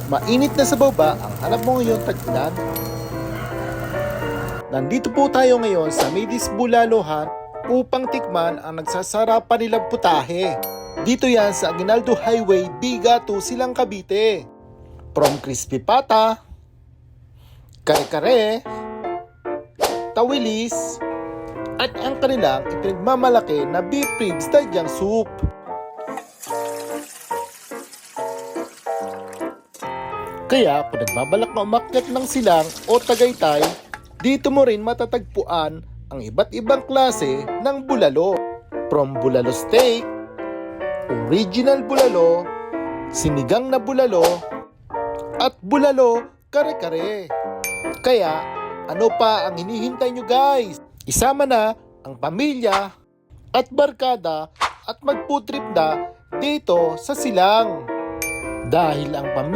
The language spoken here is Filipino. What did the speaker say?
Mainit na sabaw ba ang hanap mo ngayon tag-ulan? Nandito po tayo ngayon sa Midis Bulalohan upang tikman ang nagsasarapan nilang putahe. Dito yan sa Aguinaldo Highway, Biga to Silang Cavite. From crispy pata, kare-kare, tawilis, at ang kanilang ipinagmamalaki na beef ribs tadyang soup. Kaya kung nagbabalak na umakyat ng Silang o Tagaytay, dito mo rin matatagpuan ang iba't ibang klase ng bulalo. From bulalo steak, original bulalo, sinigang na bulalo, at bulalo kare-kare. Kaya ano pa ang hinihintay nyo guys? Isama na ang pamilya at barkada at mag-food trip na dito sa Silang. Dahil ang pamilya